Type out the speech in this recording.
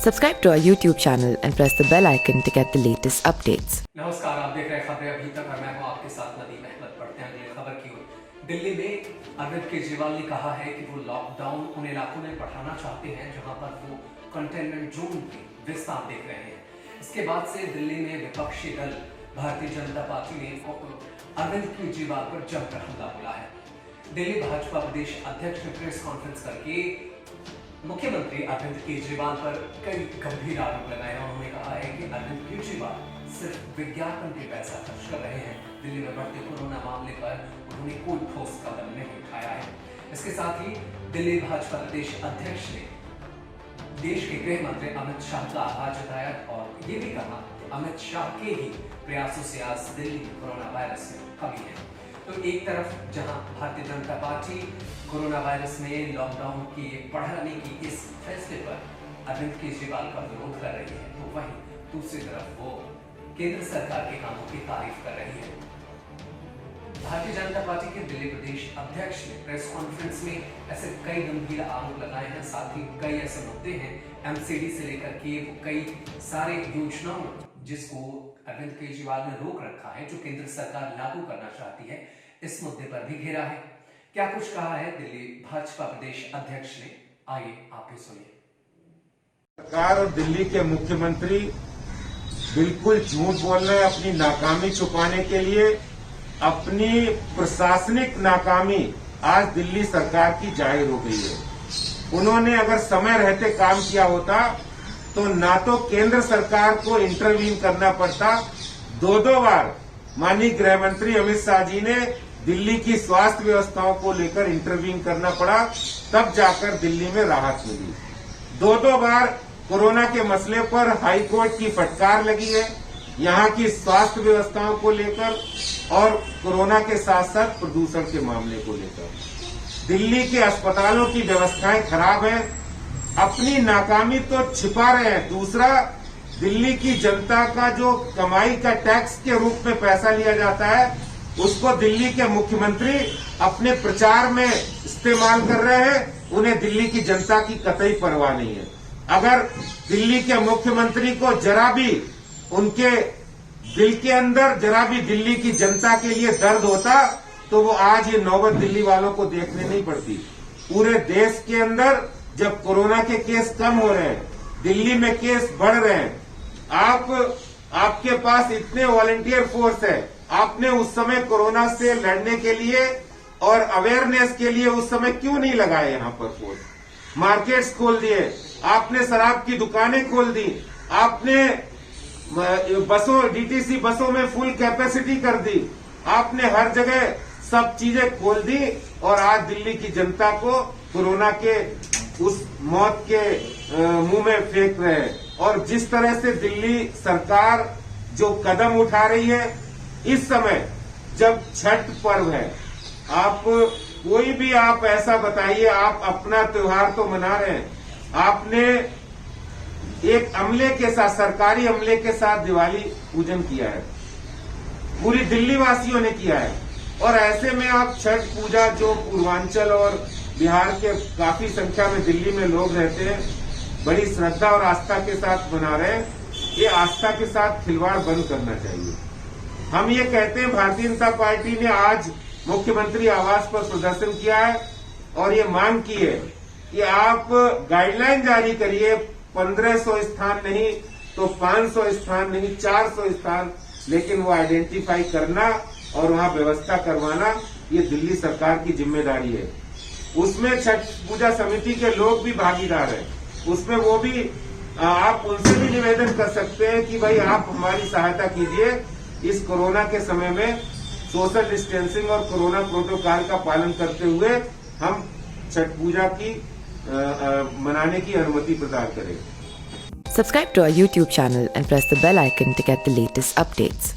Subscribe to our YouTube channel and press the bell icon to get the latest updates. नमस्कार, आप देख रहे हैं खबरें अभी तक और मैं हूं आपके साथ नदीम अहमद। बढ़ते हैं अगली खबर की ओर। दिल्ली में अरविंद केजरीवाल ने कहा है कि वो लॉकडाउन उन इलाकों में बढ़ाना चाहते हैं जहां पर वो कंटेनमेंट जोन के विस्तार देख रहे हैं। इसके बाद से दिल्ली में विपक्षी दल भारतीय जनता पार्टी ने अरविंद केजरीवाल पर जमकर हमला बोला है। दिल्ली भाजपा प्रदेश अध्यक्ष ने प्रेस कॉन्फ्रेंस करके मुख्यमंत्री अरविंद केजरीवाल पर कई गंभीर आरोप लगाए। उन्होंने कहा है कि अरविंद केजरीवाल सिर्फ विज्ञापन पे पैसा खर्च कर रहे हैं। दिल्ली में बढ़ते कोरोना मामले पर उन्होंने कोई ठोस कदम नहीं उठाया है। इसके साथ ही दिल्ली भाजपा प्रदेश अध्यक्ष ने देश के गृह मंत्री अमित शाह का आभार जताया और ये भी कहा कि अमित शाह के ही प्रयासों से आज दिल्ली में कोरोना वायरस में कमी है। तो एक तरफ जहां Bharatiya Janata party corona virus में लॉकडाउन की बढ़ाने की इस फैसले पर अरविंद केजरीवाल का विरोध कर रही है, तो वहीं दूसरी तरफ वो केंद्र सरकार के कामों की तारीफ कर रही है। भारतीय जनता पार्टी के दिल्ली प्रदेश अध्यक्ष ने प्रेस कॉन्फ्रेंस में ऐसे कई गंभीर आरोप लगाए हैं। साथ ही कई ऐसे मुद्दे हैं एमसीडी से लेकर के कई सारे योजनाओं जिसको अरविंद केजरीवाल ने रोक रखा है, जो केंद्र सरकार लागू करना चाहती है, इस मुद्दे पर भी घेरा है। क्या कुछ कहा है दिल्ली भाजपा प्रदेश अध्यक्ष ने, आइए आप भी सुनिए। सरकार और दिल्ली के मुख्यमंत्री बिल्कुल झूठ बोल रहे हैं अपनी नाकामी छुपाने के लिए। अपनी प्रशासनिक नाकामी आज दिल्ली सरकार की जाहिर हो गई है। उन्होंने अगर समय रहते काम किया होता तो ना तो केंद्र सरकार को इंटरवीन करना पड़ता, दो बार माननीय गृह मंत्री अमित शाह जी ने दिल्ली की स्वास्थ्य व्यवस्थाओं को लेकर इंटरवीन करना पड़ा, तब जाकर दिल्ली में राहत मिली। दो बार कोरोना के मसले पर हाई कोर्ट की फटकार लगी है, यहाँ की स्वास्थ्य व्यवस्थाओं को लेकर और कोरोना के साथ साथ प्रदूषण के मामले को लेकर। दिल्ली के अस्पतालों की व्यवस्थाएं खराब हैं, अपनी नाकामी तो छिपा रहे हैं। दूसरा, दिल्ली की जनता का जो कमाई का टैक्स के रूप में पैसा लिया जाता है, उसको दिल्ली के मुख्यमंत्री अपने प्रचार में इस्तेमाल कर रहे हैं। उन्हें दिल्ली की जनता की कतई परवाह नहीं है। अगर दिल्ली के मुख्यमंत्री को जरा भी उनके दिल के अंदर जरा भी दिल्ली की जनता के लिए दर्द होता तो वो आज ये नौबत दिल्ली वालों को देखने नहीं पड़ती। पूरे देश के अंदर जब कोरोना के केस कम हो रहे हैं, दिल्ली में केस बढ़ रहे हैं, आपके पास इतने वॉलंटियर फोर्स है, आपने उस समय कोरोना से लड़ने के लिए और अवेयरनेस के लिए उस समय क्यों नहीं लगाए यहाँ पर फोर्स? मार्केट्स खोल दिए, आपने शराब की दुकानें खोल दी, आपने बसों डीटीसी बसों में फुल कैपेसिटी कर दी, आपने हर जगह सब चीजें खोल दी और आज दिल्ली की जनता को कोरोना के उस मौत के मुंह में फेंक रहे हैं। और जिस तरह से दिल्ली सरकार जो कदम उठा रही है इस समय जब छठ पर्व है, आप कोई भी आप ऐसा बताइए, आप अपना त्योहार तो मना रहे हैं, आपने एक अमले के साथ, सरकारी अमले के साथ दिवाली पूजन किया है, पूरी दिल्ली वासियों ने किया है। और ऐसे में आप छठ पूजा जो पूर्वांचल और बिहार के काफी संख्या में दिल्ली में लोग रहते हैं, बड़ी श्रद्धा और आस्था के साथ मना रहे हैं, ये आस्था के साथ खिलवाड़ बंद करना चाहिए। हम ये कहते हैं, भारतीय जनता पार्टी ने आज मुख्यमंत्री आवास पर प्रदर्शन किया है और ये मांग की है कि आप गाइडलाइन जारी करिए, 1500 स्थान नहीं तो 500 स्थान नहीं, 400 स्थान, लेकिन वो आइडेंटिफाई करना और वहां व्यवस्था करवाना ये दिल्ली सरकार की जिम्मेदारी है। उसमें छठ पूजा समिति के लोग भी भागीदार हैं, उसमें वो भी आप उनसे भी निवेदन कर सकते हैं कि भाई आप हमारी सहायता कीजिए। इस कोरोना के समय में सोशल डिस्टेंसिंग और कोरोना प्रोटोकॉल का पालन करते हुए हम छठ पूजा की मनाने की अनुमति प्रदान करें। Subscribe to our YouTube channel and press the bell icon to get the latest updates.